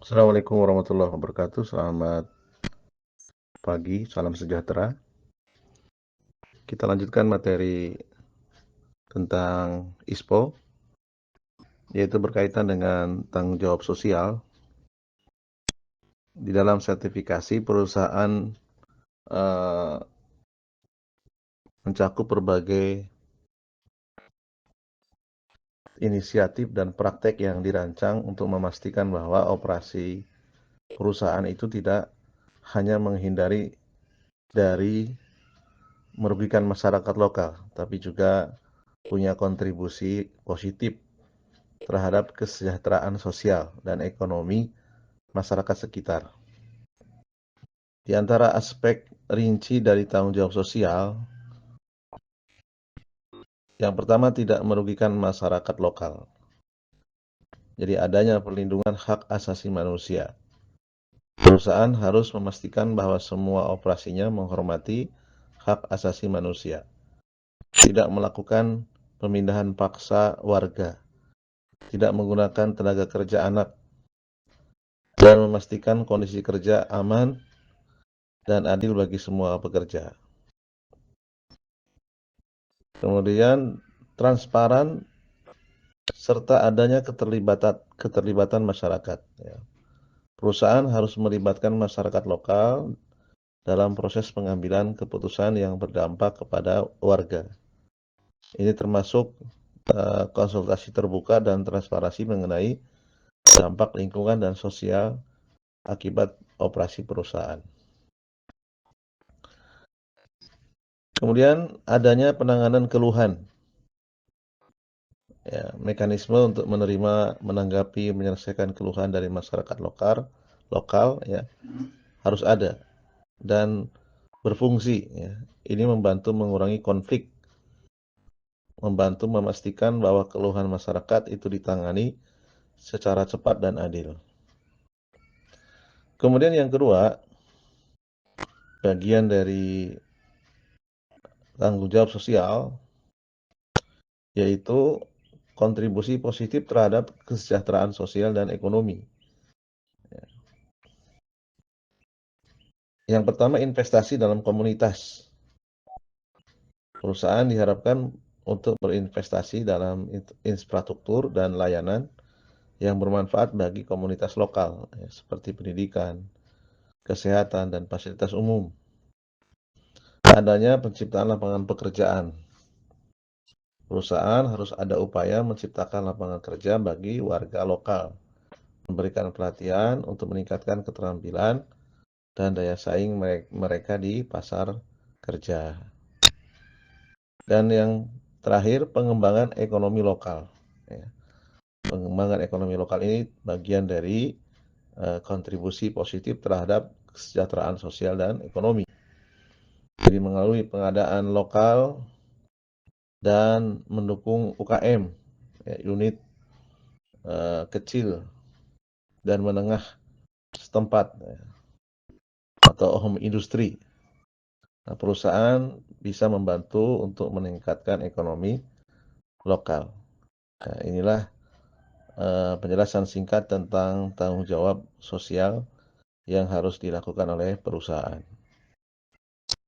Assalamualaikum warahmatullahi wabarakatuh. Selamat pagi, salam sejahtera. Kita lanjutkan materi tentang ISPO, yaitu berkaitan dengan tanggung jawab sosial. Di dalam sertifikasi perusahaan eh, mencakup berbagai inisiatif dan praktek yang dirancang untuk memastikan bahwa operasi perusahaan itu tidak hanya menghindari dari merugikan masyarakat lokal, tapi juga punya kontribusi positif terhadap kesejahteraan sosial dan ekonomi masyarakat sekitar. Di antara aspek rinci dari tanggung jawab sosial, yang pertama tidak merugikan masyarakat lokal. Jadi adanya perlindungan hak asasi manusia. Perusahaan harus memastikan bahwa semua operasinya menghormati hak asasi manusia. Tidak melakukan pemindahan paksa warga. Tidak menggunakan tenaga kerja anak. Dan memastikan kondisi kerja aman dan adil bagi semua pekerja. Kemudian transparan serta adanya keterlibatan masyarakat. Ya. Perusahaan harus melibatkan masyarakat lokal dalam proses pengambilan keputusan yang berdampak kepada warga. Ini termasuk konsultasi terbuka dan transparansi mengenai dampak lingkungan dan sosial akibat operasi perusahaan. Kemudian adanya penanganan keluhan. Ya, mekanisme untuk menerima, menanggapi, menyelesaikan keluhan dari masyarakat lokal ya, harus ada dan berfungsi ya. Ini membantu mengurangi konflik, membantu memastikan bahwa keluhan masyarakat itu ditangani secara cepat dan adil. Kemudian yang kedua, bagian dari tanggung jawab sosial yaitu kontribusi positif terhadap kesejahteraan sosial dan ekonomi. Yang pertama, investasi dalam komunitas. Perusahaan diharapkan untuk berinvestasi dalam infrastruktur dan layanan yang bermanfaat bagi komunitas lokal, ya, seperti pendidikan, kesehatan, dan fasilitas umum. Adanya penciptaan lapangan pekerjaan. Perusahaan harus ada upaya menciptakan lapangan kerja bagi warga lokal, memberikan pelatihan untuk meningkatkan keterampilan dan daya saing mereka di pasar kerja. Dan yang terakhir, pengembangan ekonomi lokal. Ya. Pengembangan ekonomi lokal ini bagian dari kontribusi positif terhadap kesejahteraan sosial dan ekonomi. Jadi melalui pengadaan lokal dan mendukung UKM, ya, unit kecil dan menengah setempat, ya, atau home industry. Nah, perusahaan bisa membantu untuk meningkatkan ekonomi lokal. Nah, inilah penjelasan singkat tentang tanggung jawab sosial yang harus dilakukan oleh perusahaan.